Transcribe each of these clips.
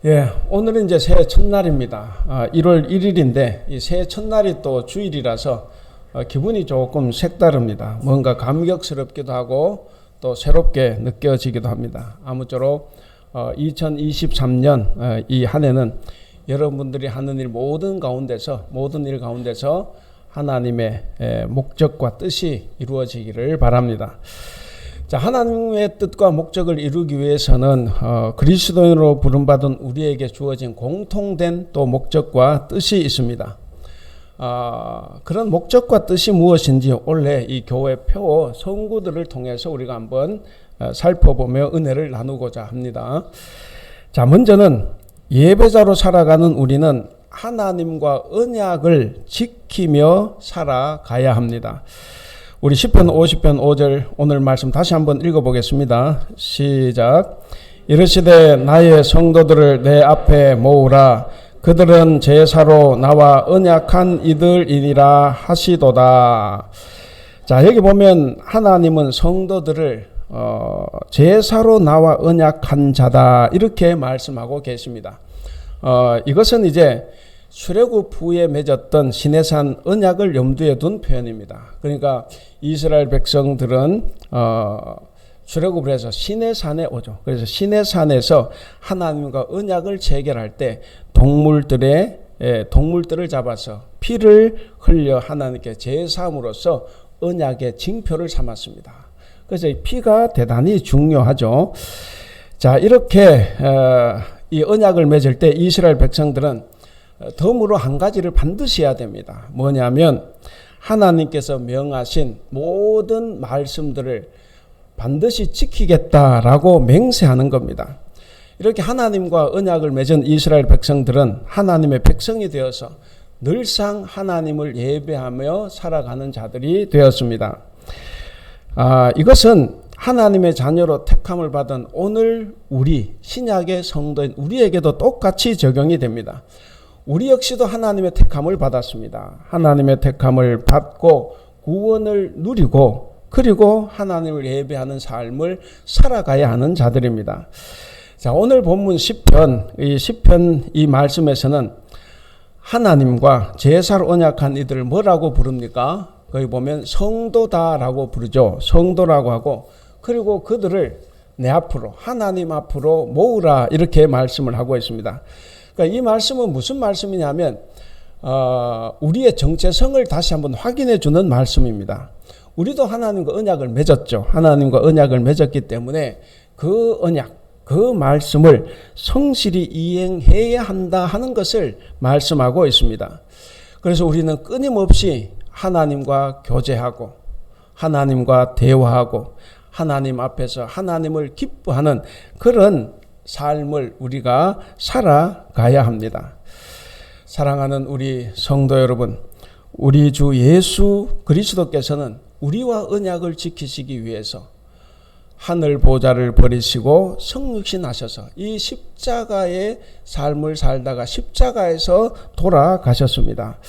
예, 오늘은 이제 새해 첫날입니다. 1월 1일인데 이 새해 첫날이 또 주일이라서 기분이 조금 색다릅니다. 뭔가 감격스럽기도 하고 또 새롭게 느껴지기도 합니다. 아무쪼록 2023년 이 한 해는 여러분들이 하는 모든 일 가운데서 하나님의 목적과 뜻이 이루어지기를 바랍니다. 자, 하나님의 뜻과 목적을 이루기 위해서는 그리스도인으로 부름받은 우리에게 주어진 공통된 또 목적과 뜻이 있습니다. 그런 목적과 뜻이 무엇인지 원래 이 교회 표 성구들을 통해서 우리가 한번 살펴보며 은혜를 나누고자 합니다. 자, 먼저는 예배자로 살아가는 우리는 하나님과 언약을 지키며 살아가야 합니다. 우리 시편 50편 5절 오늘 말씀 다시 한번 읽어보겠습니다. 시작. 이르시되 나의 성도들을 내 앞에 모으라. 그들은 제사로 나와 언약한 이들이니라 하시도다. 자, 여기 보면 하나님은 성도들을 제사로 나와 언약한 자다 이렇게 말씀하고 계십니다. 이것은 이제 출애굽 후에 맺었던 시내산 언약을 염두에 둔 표현입니다. 그러니까 이스라엘 백성들은 출애굽을 해서 시내산에 오죠. 그래서 시내산에서 하나님과 언약을 체결할 때 동물들을 잡아서 피를 흘려 하나님께 제사함으로써 언약의 징표를 삼았습니다. 그래서 이 피가 대단히 중요하죠. 자, 이렇게 이 언약을 맺을 때 이스라엘 백성들은 덤으로 한 가지를 반드시 해야 됩니다. 뭐냐면 하나님께서 명하신 모든 말씀들을 반드시 지키겠다라고 맹세하는 겁니다. 이렇게 하나님과 언약을 맺은 이스라엘 백성들은 하나님의 백성이 되어서 늘상 하나님을 예배하며 살아가는 자들이 되었습니다. 이것은 하나님의 자녀로 택함을 받은 오늘 우리 신약의 성도인 우리에게도 똑같이 적용이 됩니다. 우리 역시도 하나님의 택함을 받았습니다. 하나님의 택함을 받고 구원을 누리고 그리고 하나님을 예배하는 삶을 살아가야 하는 자들입니다. 자, 오늘 본문 시편 이 말씀에서는 하나님과 제사로 언약한 이들을 뭐라고 부릅니까? 거기 보면 성도다라고 부르죠. 성도라고 하고 그리고 그들을 내 앞으로 하나님 앞으로 모으라 이렇게 말씀을 하고 있습니다. 그러니까 이 말씀은 무슨 말씀이냐면 우리의 정체성을 다시 한번 확인해 주는 말씀입니다. 우리도 하나님과 언약을 맺었죠. 하나님과 언약을 맺었기 때문에 그 언약, 그 말씀을 성실히 이행해야 한다 하는 것을 말씀하고 있습니다. 그래서 우리는 끊임없이 하나님과 교제하고 하나님과 대화하고 하나님 앞에서 하나님을 기뻐하는 그런 삶을 우리가 살아가야 합니다. 사랑하는 우리 성도 여러분, 우리 주 예수 그리스도께서는 우리와 언약을 지키시기 위해서 하늘 보좌를 버리시고 성육신하셔서 이 십자가의 삶을 살다가 십자가에서 돌아가셨습니다.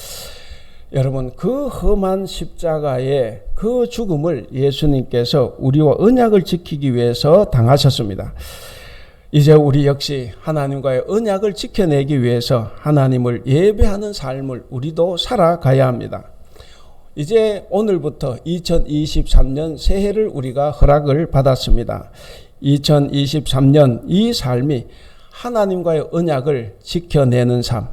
여러분, 그 험한 십자가의 그 죽음을 예수님께서 우리와 언약을 지키기 위해서 당하셨습니다. 이제 우리 역시 하나님과의 언약을 지켜내기 위해서 하나님을 예배하는 삶을 우리도 살아가야 합니다. 이제 오늘부터 2023년 새해를 우리가 허락을 받았습니다. 2023년 이 삶이 하나님과의 언약을 지켜내는 삶,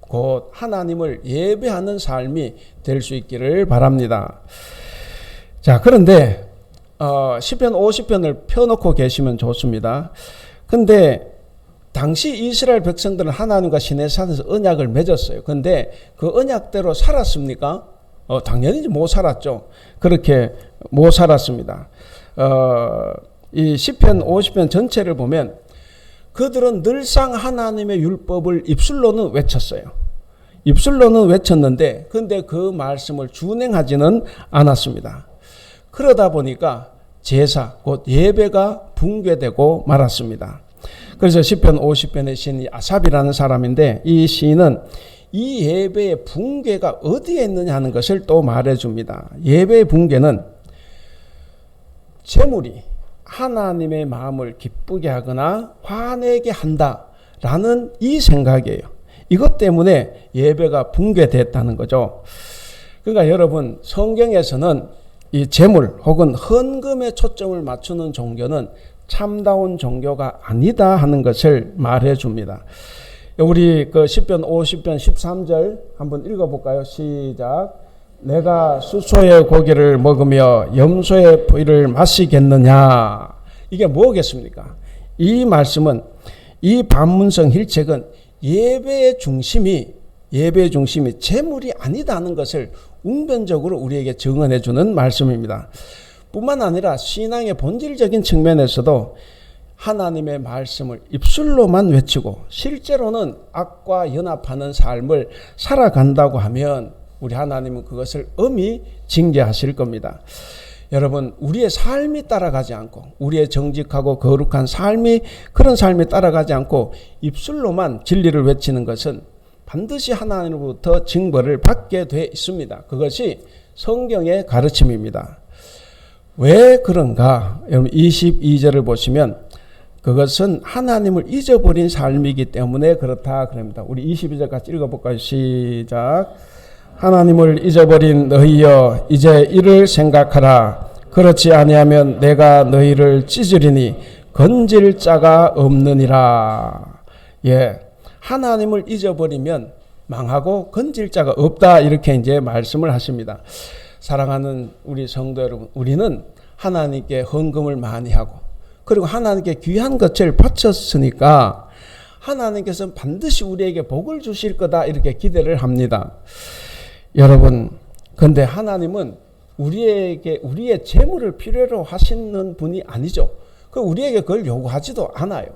곧 하나님을 예배하는 삶이 될 수 있기를 바랍니다. 자, 그런데 시편 50편을 펴놓고 계시면 좋습니다. 근데 당시 이스라엘 백성들은 하나님과 시내산에서 언약을 맺었어요. 근데 그 언약대로 살았습니까? 당연히 못 살았죠. 그렇게 못 살았습니다. 이 시편 50편 전체를 보면 그들은 늘상 하나님의 율법을 입술로는 외쳤어요. 입술로는 외쳤는데 근데 그 말씀을 준행하지는 않았습니다. 그러다 보니까 제사, 곧 예배가 붕괴되고 말았습니다. 그래서 시편 50편의 시인 아삽이라는 사람인데 이 시인은 이 예배의 붕괴가 어디에 있느냐 하는 것을 또 말해줍니다. 예배의 붕괴는 재물이 하나님의 마음을 기쁘게 하거나 화내게 한다 라는 이 생각이에요. 이것 때문에 예배가 붕괴됐다는 거죠. 그러니까 여러분, 성경에서는 이 제물 혹은 헌금에 초점을 맞추는 종교는 참다운 종교가 아니다 하는 것을 말해 줍니다. 우리 그 시편 50편 13절 한번 읽어볼까요? 시작. 내가 수소의 고기를 먹으며 염소의 피를 마시겠느냐. 이게 뭐겠습니까? 이 말씀은, 이 반문성 힐책은 예배의 중심이 제물이 아니다는 것을 웅변적으로 우리에게 증언해 주는 말씀입니다. 뿐만 아니라 신앙의 본질적인 측면에서도 하나님의 말씀을 입술로만 외치고 실제로는 악과 연합하는 삶을 살아간다고 하면 우리 하나님은 그것을 엄히 징계하실 겁니다. 여러분, 우리의 삶이 따라가지 않고, 우리의 정직하고 거룩한 삶이, 그런 삶이 따라가지 않고 입술로만 진리를 외치는 것은 반드시 하나님으로부터 징벌을 받게 돼 있습니다. 그것이 성경의 가르침입니다. 왜 그런가? 여러분 22절을 보시면 그것은 하나님을 잊어버린 삶이기 때문에 그렇다 그럽니다. 우리 22절 같이 읽어볼까요? 시작. 하나님을 잊어버린 너희여 이제 이를 생각하라. 그렇지 아니하면 내가 너희를 찢으리니 건질 자가 없느니라. 예, 하나님을 잊어버리면 망하고 건질 자가 없다, 이렇게 이제 말씀을 하십니다. 사랑하는 우리 성도 여러분, 우리는 하나님께 헌금을 많이 하고 그리고 하나님께 귀한 것을 바쳤으니까 하나님께서는 반드시 우리에게 복을 주실 거다, 이렇게 기대를 합니다. 여러분, 근데 하나님은 우리의 재물을 필요로 하시는 분이 아니죠. 우리에게 그걸 요구하지도 않아요.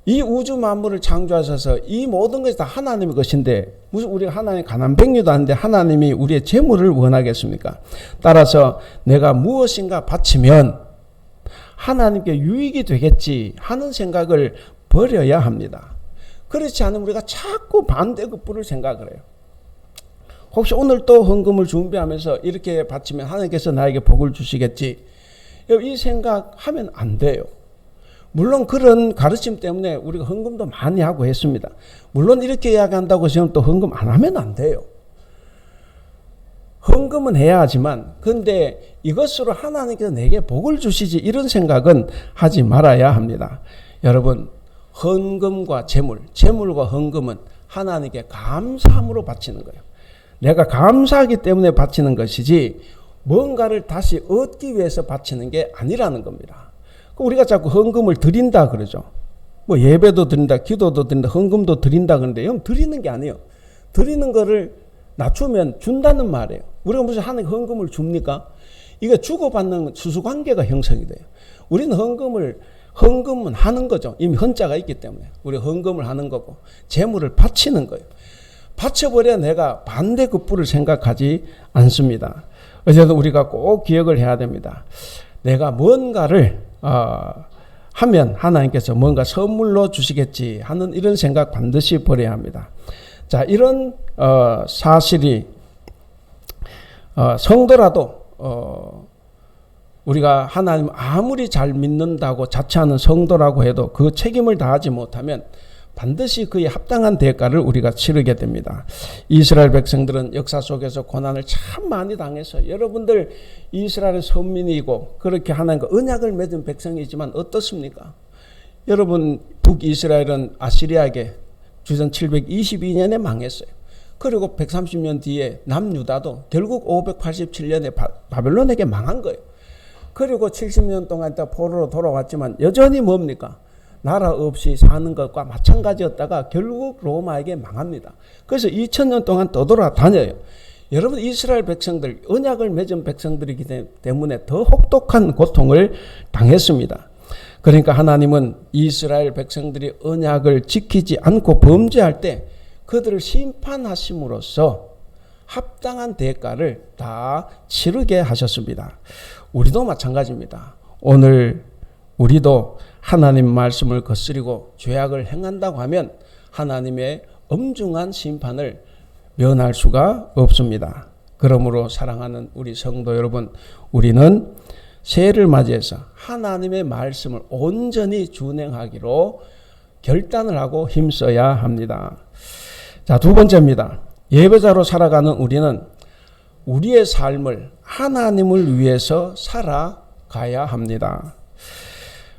이 우주 만물을 창조하셔서 이 모든 것이 다 하나님의 것인데 무슨 우리가 하나님 가난뱅이도 아닌데 하나님이 우리의 재물을 원하겠습니까? 따라서 내가 무엇인가 바치면 하나님께 유익이 되겠지 하는 생각을 버려야 합니다. 그렇지 않으면 우리가 자꾸 반대급부를 생각을 해요. 혹시 오늘 또 헌금을 준비하면서 이렇게 바치면 하나님께서 나에게 복을 주시겠지, 이 생각하면 안 돼요. 물론 그런 가르침 때문에 우리가 헌금도 많이 하고 했습니다. 물론 이렇게 이야기한다고 지금 또 헌금 안 하면 안 돼요. 헌금은 해야 하지만 근데 이것으로 하나님께서 내게 복을 주시지, 이런 생각은 하지 말아야 합니다. 여러분, 헌금과 재물과 헌금은 하나님께 감사함으로 바치는 거예요. 내가 감사하기 때문에 바치는 것이지 뭔가를 다시 얻기 위해서 바치는 게 아니라는 겁니다. 우리가 자꾸 헌금을 드린다 그러죠. 뭐 예배도 드린다, 기도도 드린다, 헌금도 드린다 그러는데 형 드리는 게 아니에요. 드리는 거를 낮추면 준다는 말이에요. 우리가 무슨 하나님 헌금을 줍니까? 이게 주고받는 수수관계가 형성이 돼요. 우리는 헌금은 하는 거죠. 이미 헌자가 있기 때문에 우리 헌금을 하는 거고 재물을 바치는 거예요. 바쳐버려 내가 반대급부를 생각하지 않습니다. 어쨌든 우리가 꼭 기억을 해야 됩니다. 내가 뭔가를 하면 하나님께서 뭔가 선물로 주시겠지 하는 이런 생각 반드시 버려야 합니다. 자, 이런 사실이 성도라도 우리가 하나님 아무리 잘 믿는다고 자처하는 성도라고 해도 그 책임을 다하지 못하면 반드시 그에 합당한 대가를 우리가 치르게 됩니다. 이스라엘 백성들은 역사 속에서 고난을 참 많이 당했어요. 여러분들 이스라엘의 선민이고 그렇게 하나님과 언약을 맺은 백성이지만 어떻습니까? 여러분, 북이스라엘은 아시리아에게 주전 722년에 망했어요. 그리고 130년 뒤에 남유다도 결국 587년에 바벨론에게 망한 거예요. 그리고 70년 동안 포로로 돌아왔지만 여전히 뭡니까? 나라 없이 사는 것과 마찬가지였다가 결국 로마에게 망합니다. 그래서 2000년 동안 떠돌아다녀요. 여러분, 이스라엘 백성들, 언약을 맺은 백성들이기 때문에 더 혹독한 고통을 당했습니다. 그러니까 하나님은 이스라엘 백성들이 언약을 지키지 않고 범죄할 때 그들을 심판하심으로써 합당한 대가를 다 치르게 하셨습니다. 우리도 마찬가지입니다. 오늘 우리도 하나님 말씀을 거스리고 죄악을 행한다고 하면 하나님의 엄중한 심판을 면할 수가 없습니다. 그러므로 사랑하는 우리 성도 여러분, 우리는 새해를 맞이해서 하나님의 말씀을 온전히 준행하기로 결단을 하고 힘써야 합니다. 자, 두 번째입니다. 예배자로 살아가는 우리는 우리의 삶을 하나님을 위해서 살아가야 합니다.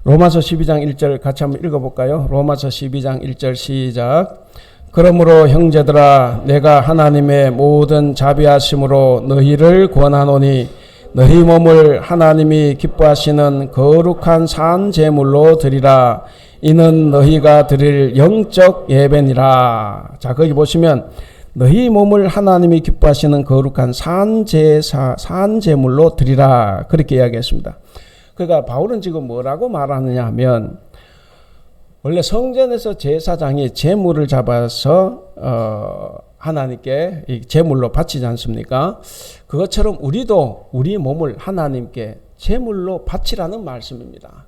로마서 12장 1절 같이 한번 읽어볼까요? 로마서 12장 1절 시작. 그러므로 형제들아 내가 하나님의 모든 자비하심으로 너희를 권하노니 너희 몸을 하나님이 기뻐하시는 거룩한 산 제물로 드리라. 이는 너희가 드릴 영적 예배니라. 자, 거기 보시면 너희 몸을 하나님이 기뻐하시는 거룩한 산 제물로 드리라. 그렇게 이야기했습니다. 그러니까 바울은 지금 뭐라고 말하느냐 하면 원래 성전에서 제사장이 제물을 잡아서 하나님께 이 제물로 바치지 않습니까? 그것처럼 우리도 우리 몸을 하나님께 제물로 바치라는 말씀입니다.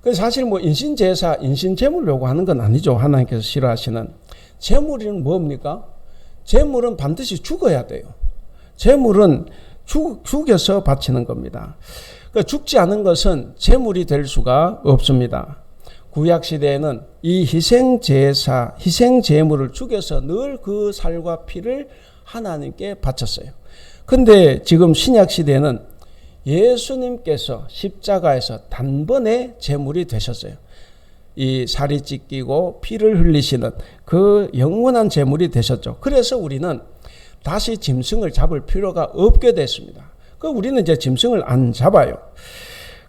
그래서 사실 뭐 인신제사, 인신제물 요구하는 건 아니죠. 하나님께서 싫어하시는. 제물은 뭡니까? 제물은 반드시 죽어야 돼요. 제물은 죽여서 바치는 겁니다. 그러니까 죽지 않은 것은 제물이 될 수가 없습니다. 구약시대에는 이 희생제사, 희생제물을 죽여서 늘 그 살과 피를 하나님께 바쳤어요. 근데 지금 신약시대에는 예수님께서 십자가에서 단번에 제물이 되셨어요. 이 살이 찢기고 피를 흘리시는 그 영원한 제물이 되셨죠. 그래서 우리는 다시 짐승을 잡을 필요가 없게 됐습니다. 우리는 이제 짐승을 안 잡아요.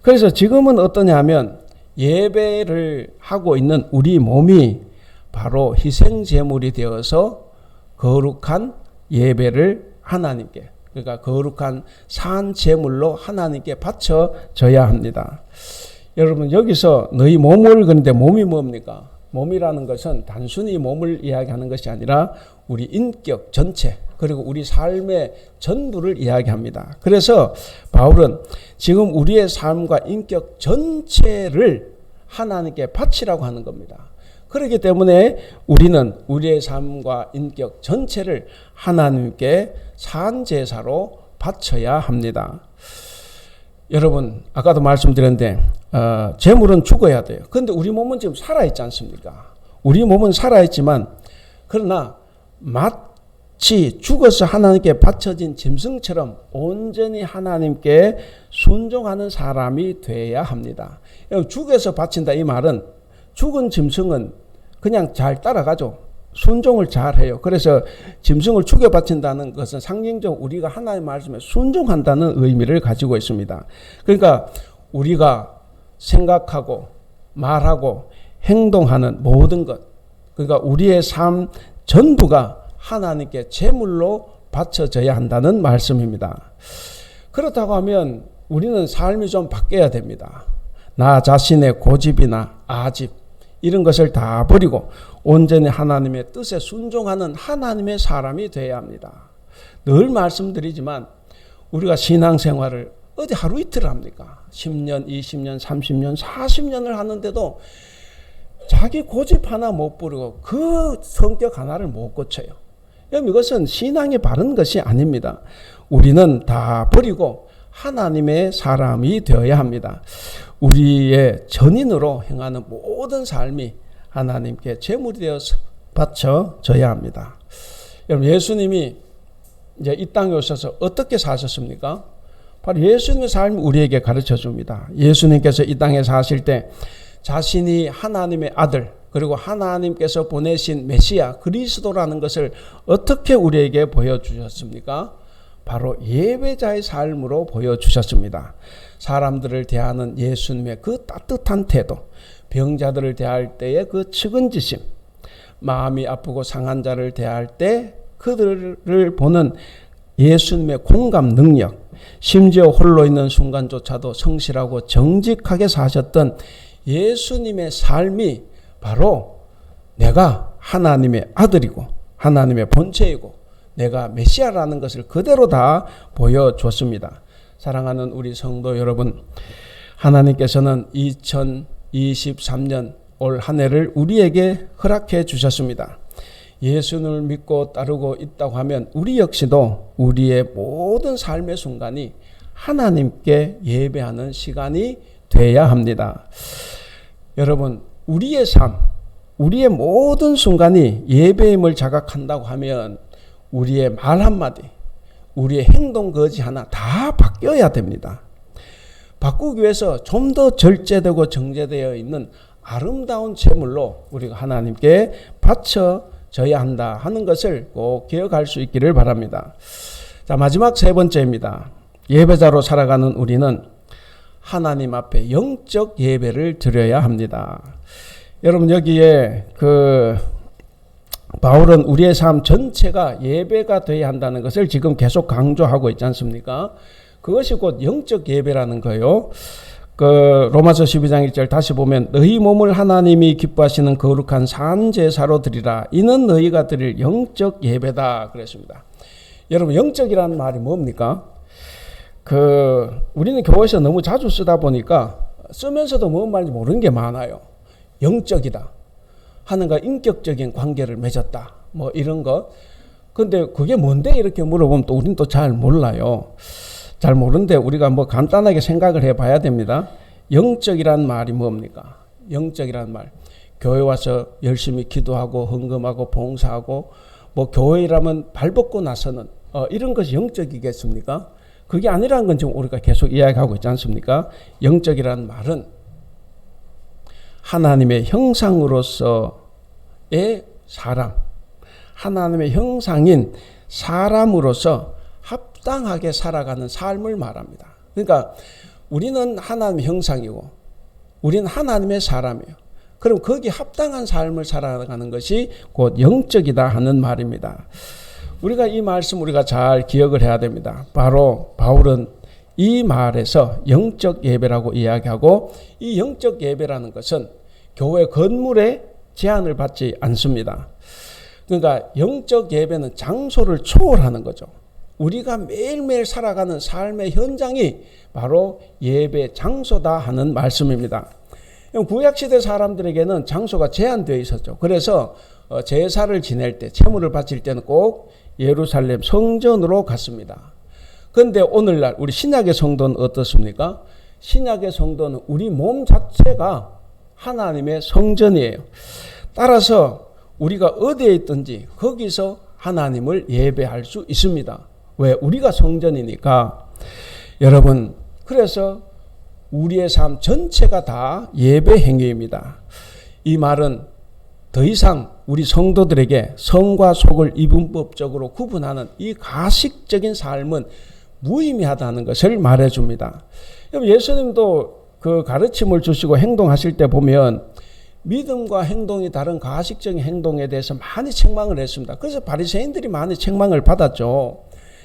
그래서 지금은 어떠냐 하면 예배를 하고 있는 우리 몸이 바로 희생제물이 되어서 거룩한 예배를 하나님께, 그러니까 거룩한 산 제물로 하나님께 바쳐져야 합니다. 여러분 여기서 너희 몸을, 그런데 몸이 뭡니까? 몸이라는 것은 단순히 몸을 이야기하는 것이 아니라 우리 인격 전체 그리고 우리 삶의 전부를 이야기합니다. 그래서 바울은 지금 우리의 삶과 인격 전체를 하나님께 바치라고 하는 겁니다. 그렇기 때문에 우리는 우리의 삶과 인격 전체를 하나님께 산제사로 바쳐야 합니다. 여러분 아까도 말씀드렸는데 재물은 죽어야 돼요. 그런데 우리 몸은 지금 살아있지 않습니까? 우리 몸은 살아있지만 그러나 마치 죽어서 하나님께 바쳐진 짐승처럼 온전히 하나님께 순종하는 사람이 돼야 합니다. 죽여서 바친다 이 말은 죽은 짐승은 그냥 잘 따라가죠. 순종을 잘해요. 그래서 짐승을 죽여 바친다는 것은 상징적으로 우리가 하나님의 말씀에 순종한다는 의미를 가지고 있습니다. 그러니까 우리가 생각하고 말하고 행동하는 모든 것, 그러니까 우리의 삶 전부가 하나님께 제물로 바쳐져야 한다는 말씀입니다. 그렇다고 하면 우리는 삶이 좀 바뀌어야 됩니다. 나 자신의 고집이나 아집 이런 것을 다 버리고 온전히 하나님의 뜻에 순종하는 하나님의 사람이 되어야 합니다. 늘 말씀드리지만 우리가 신앙생활을 어디 하루 이틀 합니까? 10년, 20년, 30년, 40년을 하는데도 자기 고집 하나 못 부리고 그 성격 하나를 못 고쳐요. 이것은 신앙이 바른 것이 아닙니다. 우리는 다 버리고 하나님의 사람이 되어야 합니다. 우리의 전인으로 행하는 모든 삶이 하나님께 제물이 되어서 바쳐져야 합니다. 여러분 예수님이 이제 이 땅에 오셔서 어떻게 사셨습니까? 바로 예수님의 삶이 우리에게 가르쳐 줍니다. 예수님께서 이 땅에 사실 때 자신이 하나님의 아들 그리고 하나님께서 보내신 메시아 그리스도라는 것을 어떻게 우리에게 보여주셨습니까? 바로 예배자의 삶으로 보여주셨습니다. 사람들을 대하는 예수님의 그 따뜻한 태도, 병자들을 대할 때의 그 측은지심, 마음이 아프고 상한 자를 대할 때 그들을 보는 예수님의 공감 능력, 심지어 홀로 있는 순간조차도 성실하고 정직하게 사셨던 예수님의 삶이 바로 내가 하나님의 아들이고 하나님의 본체이고 내가 메시아라는 것을 그대로 다 보여줬습니다. 사랑하는 우리 성도 여러분, 하나님께서는 2023년 올 한 해를 우리에게 허락해 주셨습니다. 예수님을 믿고 따르고 있다고 하면 우리 역시도 우리의 모든 삶의 순간이 하나님께 예배하는 시간이 돼야 합니다. 여러분, 우리의 삶, 우리의 모든 순간이 예배임을 자각한다고 하면 우리의 말 한마디, 우리의 행동 거지 하나 다 바뀌어야 됩니다. 바꾸기 위해서 좀 더 절제되고 정제되어 있는 아름다운 제물로 우리가 하나님께 바쳐져야 한다 하는 것을 꼭 기억할 수 있기를 바랍니다. 자, 마지막 세 번째입니다. 예배자로 살아가는 우리는 하나님 앞에 영적 예배를 드려야 합니다. 여러분, 여기에 바울은 우리의 삶 전체가 예배가 되어야 한다는 것을 지금 계속 강조하고 있지 않습니까? 그것이 곧 영적 예배라는 거예요. 로마서 12장 1절 다시 보면 너희 몸을 하나님이 기뻐하시는 거룩한 산제사로 드리라. 이는 너희가 드릴 영적 예배다 그랬습니다. 여러분, 영적이라는 말이 뭡니까? 우리는 교회에서 너무 자주 쓰다 보니까 쓰면서도 뭔 말인지 모르는 게 많아요. 영적이다. 하나님과 인격적인 관계를 맺었다. 뭐 이런 것. 근데 그게 뭔데 이렇게 물어보면 또 우리는 또 잘 몰라요. 잘 모르는데 우리가 뭐 간단하게 생각을 해봐야 됩니다. 영적이란 말이 뭡니까? 영적이란 말. 교회 와서 열심히 기도하고 헌금하고 봉사하고 뭐 교회라면 발벗고 나서는 이런 것이 영적이겠습니까? 그게 아니라는 건 지금 우리가 계속 이야기하고 있지 않습니까? 영적이란 말은 하나님의 형상으로서의 사람, 하나님의 형상인 사람으로서 합당하게 살아가는 삶을 말합니다. 그러니까 우리는 하나님의 형상이고 우리는 하나님의 사람이에요. 그럼 거기에 합당한 삶을 살아가는 것이 곧 영적이다 하는 말입니다. 우리가 이 말씀 우리가 잘 기억을 해야 됩니다. 바로 바울은 이 말에서 영적 예배라고 이야기하고 이 영적 예배라는 것은 교회 건물에 제한을 받지 않습니다. 그러니까 영적 예배는 장소를 초월하는 거죠. 우리가 매일매일 살아가는 삶의 현장이 바로 예배 장소다 하는 말씀입니다. 구약시대 사람들에게는 장소가 제한되어 있었죠. 그래서 제사를 지낼 때, 제물을 바칠 때는 꼭 예루살렘 성전으로 갔습니다. 그런데 오늘날 우리 신약의 성도는 어떻습니까? 신약의 성도는 우리 몸 자체가 하나님의 성전이에요. 따라서 우리가 어디에 있든지 거기서 하나님을 예배할 수 있습니다. 왜? 우리가 성전이니까. 여러분, 그래서 우리의 삶 전체가 다 예배 행위입니다. 이 말은 더 이상 우리 성도들에게 성과 속을 이분법적으로 구분하는 이 가식적인 삶은 무의미하다는 것을 말해줍니다. 예수님도 그 가르침을 주시고 행동하실 때 보면 믿음과 행동이 다른 가식적인 행동에 대해서 많이 책망을 했습니다. 그래서 바리새인들이 많이 책망을 받았죠.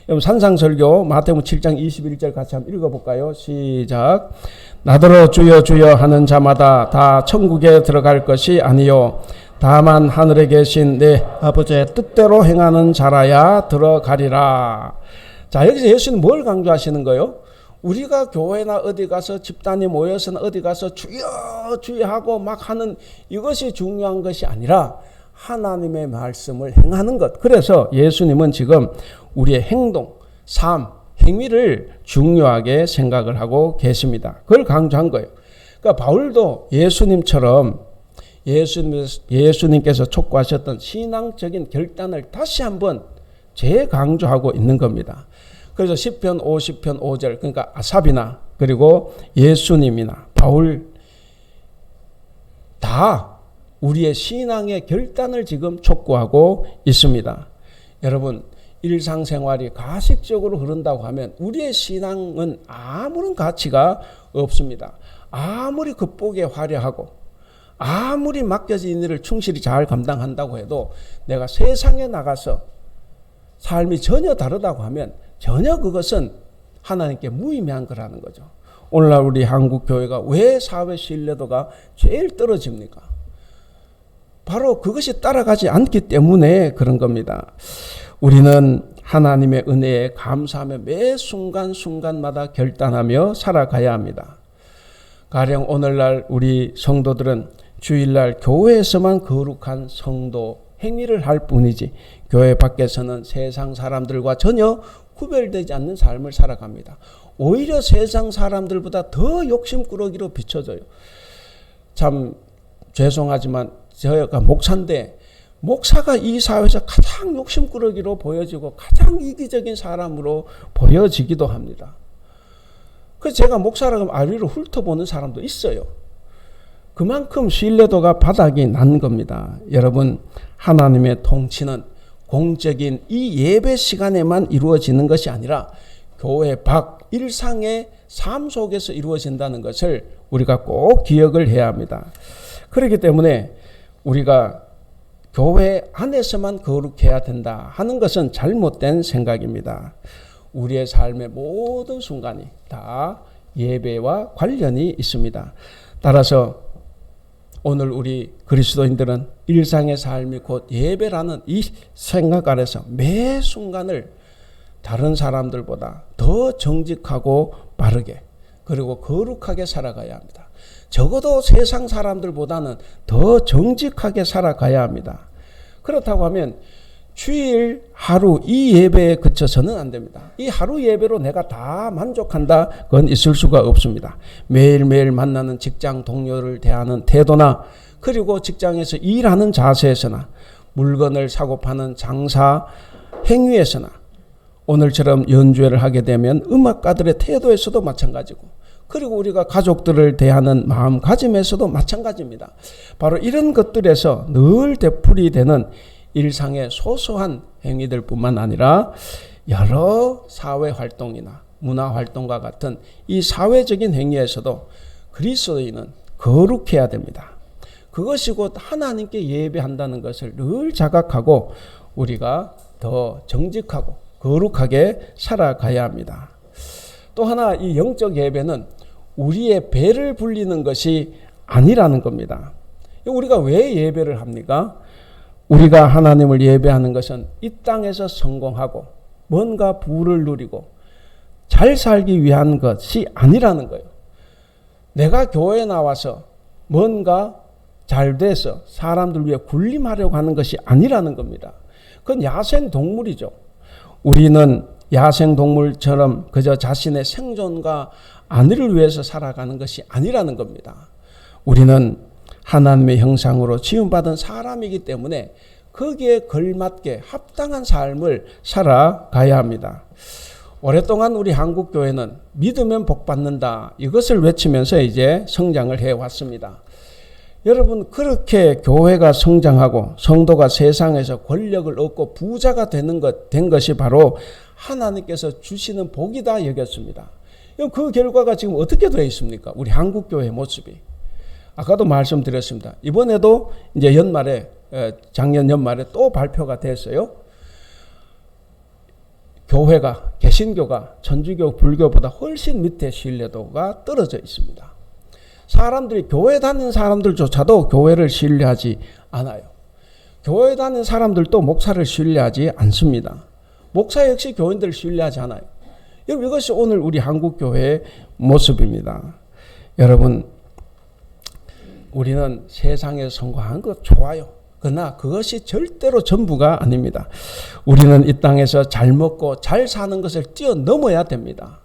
여러분, 산상설교 마태복음 7장 21절 같이 한번 읽어볼까요? 시작. 나더러 주여 주여 하는 자마다 다 천국에 들어갈 것이 아니요 다만 하늘에 계신 내 아버지의 뜻대로 행하는 자라야 들어가리라. 자, 여기서 예수는 뭘 강조하시는 거예요? 우리가 교회나 어디 가서 집단이 모여서는 어디 가서 주여 주여 하고 막 하는 이것이 중요한 것이 아니라 하나님의 말씀을 행하는 것. 그래서 예수님은 지금 우리의 행동, 삶, 행위를 중요하게 생각을 하고 계십니다. 그걸 강조한 거예요. 그러니까 바울도 예수님처럼 예수님께서 촉구하셨던 신앙적인 결단을 다시 한번 재강조하고 있는 겁니다. 그래서 시편 50편 5절, 그러니까 아삽이나 그리고 예수님이나 바울 다 우리의 신앙의 결단을 지금 촉구하고 있습니다. 여러분, 일상생활이 가식적으로 흐른다고 하면 우리의 신앙은 아무런 가치가 없습니다. 아무리 겉보기에 화려하고 아무리 맡겨진 일을 충실히 잘 감당한다고 해도 내가 세상에 나가서 삶이 전혀 다르다고 하면 전혀 그것은 하나님께 무의미한 거라는 거죠. 오늘날 우리 한국 교회가 왜 사회 신뢰도가 제일 떨어집니까? 바로 그것이 따라가지 않기 때문에 그런 겁니다. 우리는 하나님의 은혜에 감사하며 매 순간순간마다 결단하며 살아가야 합니다. 가령 오늘날 우리 성도들은 주일날 교회에서만 거룩한 성도 행위를 할 뿐이지 교회 밖에서는 세상 사람들과 전혀 구별되지 않는 삶을 살아갑니다. 오히려 세상 사람들보다 더 욕심꾸러기로 비춰져요. 참 죄송하지만 제가 목사인데 목사가 이 사회에서 가장 욕심꾸러기로 보여지고 가장 이기적인 사람으로 보여지기도 합니다. 그래서 제가 목사라고 하면 아래로 훑어보는 사람도 있어요. 그만큼 신뢰도가 바닥이 난 겁니다. 여러분, 하나님의 통치는 공적인 이 예배 시간에만 이루어지는 것이 아니라 교회 밖 일상의 삶 속에서 이루어진다는 것을 우리가 꼭 기억을 해야 합니다. 그렇기 때문에 우리가 교회 안에서만 거룩해야 된다 하는 것은 잘못된 생각입니다. 우리의 삶의 모든 순간이 다 예배와 관련이 있습니다. 따라서 오늘 우리 그리스도인들은 일상의 삶이 곧 예배라는 이 생각 아래서 매 순간을 다른 사람들보다 더 정직하고 바르게 그리고 거룩하게 살아가야 합니다. 적어도 세상 사람들보다는 더 정직하게 살아가야 합니다. 그렇다고 하면 주일 하루 이 예배에 그쳐서는 안 됩니다. 이 하루 예배로 내가 다 만족한다? 그건 있을 수가 없습니다. 매일매일 만나는 직장 동료를 대하는 태도나 그리고 직장에서 일하는 자세에서나 물건을 사고 파는 장사 행위에서나 오늘처럼 연주회를 하게 되면 음악가들의 태도에서도 마찬가지고 그리고 우리가 가족들을 대하는 마음가짐에서도 마찬가지입니다. 바로 이런 것들에서 늘 되풀이되는 일상의 소소한 행위들 뿐만 아니라 여러 사회활동이나 문화활동과 같은 이 사회적인 행위에서도 그리스도인은 거룩해야 됩니다. 그것이 곧 하나님께 예배한다는 것을 늘 자각하고 우리가 더 정직하고 거룩하게 살아가야 합니다. 또 하나 이 영적 예배는 우리의 배를 불리는 것이 아니라는 겁니다. 우리가 왜 예배를 합니까? 우리가 하나님을 예배하는 것은 이 땅에서 성공하고 뭔가 부를 누리고 잘 살기 위한 것이 아니라는 거예요. 내가 교회에 나와서 뭔가 잘 돼서 사람들 위해 군림하려고 하는 것이 아니라는 겁니다. 그건 야생 동물이죠. 우리는 야생 동물처럼 그저 자신의 생존과 안위를 위해서 살아가는 것이 아니라는 겁니다. 우리는 하나님의 형상으로 지음받은 사람이기 때문에 거기에 걸맞게 합당한 삶을 살아가야 합니다. 오랫동안 우리 한국교회는 믿으면 복받는다 이것을 외치면서 이제 성장을 해왔습니다. 여러분, 그렇게 교회가 성장하고 성도가 세상에서 권력을 얻고 부자가 된 것이 바로 하나님께서 주시는 복이다 여겼습니다. 그 결과가 지금 어떻게 되어 있습니까? 우리 한국교회의 모습이. 아까도 말씀드렸습니다. 이번에도 이제 작년 연말에 또 발표가 됐어요. 교회가, 개신교가 천주교, 불교보다 훨씬 밑에 신뢰도가 떨어져 있습니다. 사람들이 교회 다니는 사람들조차도 교회를 신뢰하지 않아요. 교회 다니는 사람들도 목사를 신뢰하지 않습니다. 목사 역시 교인들을 신뢰하지 않아요. 여러분, 이것이 오늘 우리 한국교회의 모습입니다. 여러분, 우리는 세상에서 성공한 것 좋아요. 그러나 그것이 절대로 전부가 아닙니다. 우리는 이 땅에서 잘 먹고 잘 사는 것을 뛰어넘어야 됩니다.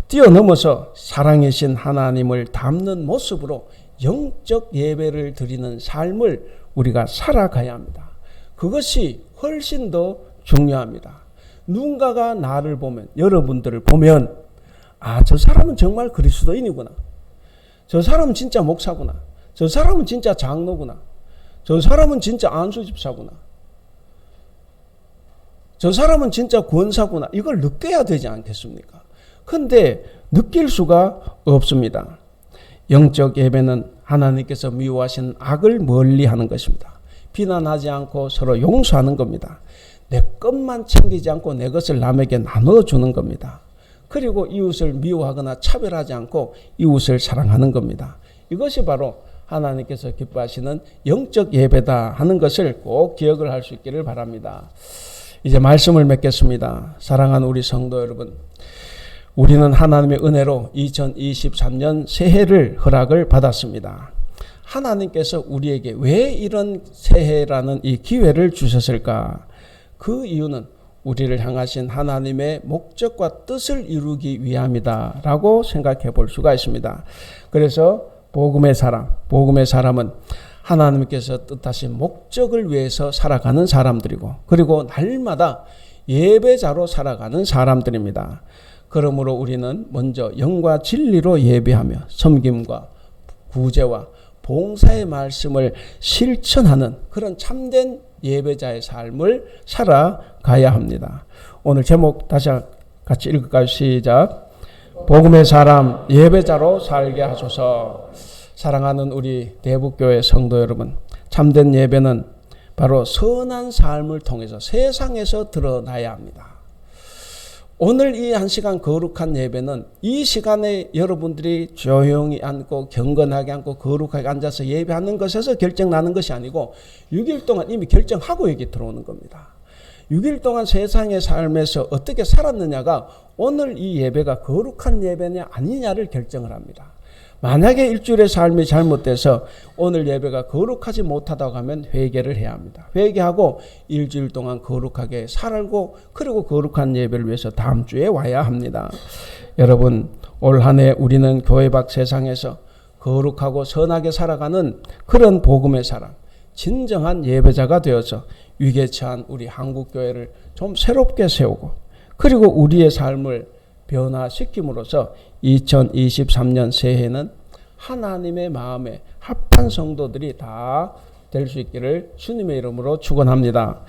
뛰어넘어서 사랑이신 하나님을 닮는 모습으로 영적 예배를 드리는 삶을 우리가 살아가야 합니다. 그것이 훨씬 더 중요합니다. 누군가가 나를 보면, 여러분들을 보면, 아, 저 사람은 정말 그리스도인이구나. 저 사람은 진짜 목사구나. 저 사람은 진짜 장로구나. 저 사람은 진짜 안수집사구나. 저 사람은 진짜 권사구나. 이걸 느껴야 되지 않겠습니까? 근데 느낄 수가 없습니다. 영적 예배는 하나님께서 미워하시는 악을 멀리하는 것입니다. 비난하지 않고 서로 용서하는 겁니다. 내 것만 챙기지 않고 내 것을 남에게 나눠주는 겁니다. 그리고 이웃을 미워하거나 차별하지 않고 이웃을 사랑하는 겁니다. 이것이 바로 하나님께서 기뻐하시는 영적 예배다 하는 것을 꼭 기억을 할 수 있기를 바랍니다. 이제 말씀을 맺겠습니다. 사랑하는 우리 성도 여러분, 우리는 하나님의 은혜로 2023년 새해를 허락을 받았습니다. 하나님께서 우리에게 왜 이런 새해라는 이 기회를 주셨을까? 그 이유는 우리를 향하신 하나님의 목적과 뜻을 이루기 위함이다 라고 생각해 볼 수가 있습니다. 그래서 복음의 사람은 하나님께서 뜻하신 목적을 위해서 살아가는 사람들이고, 그리고 날마다 예배자로 살아가는 사람들입니다. 그러므로 우리는 먼저 영과 진리로 예배하며 섬김과 구제와 봉사의 말씀을 실천하는 그런 참된 예배자의 삶을 살아가야 합니다. 오늘 제목 다시 같이 읽을까요? 시작. 복음의 사람 예배자로 살게 하소서. 사랑하는 우리 대북교회 성도 여러분, 참된 예배는 바로 선한 삶을 통해서 세상에서 드러나야 합니다. 오늘 이 한 시간 거룩한 예배는 이 시간에 여러분들이 조용히 앉고 경건하게 앉고 거룩하게 앉아서 예배하는 것에서 결정나는 것이 아니고 6일 동안 이미 결정하고 여기 들어오는 겁니다. 6일 동안 세상의 삶에서 어떻게 살았느냐가 오늘 이 예배가 거룩한 예배냐 아니냐를 결정을 합니다. 만약에 일주일의 삶이 잘못돼서 오늘 예배가 거룩하지 못하다고 하면 회개를 해야 합니다. 회개하고 일주일 동안 거룩하게 살고 그리고 거룩한 예배를 위해서 다음 주에 와야 합니다. 여러분, 올 한 해 우리는 교회 밖 세상에서 거룩하고 선하게 살아가는 그런 복음의 사람, 진정한 예배자가 되어서 위기에 처한 우리 한국교회를 좀 새롭게 세우고 그리고 우리의 삶을 변화시킴으로써 2023년 새해는 하나님의 마음에 합한 성도들이 다 될 수 있기를 주님의 이름으로 축원합니다.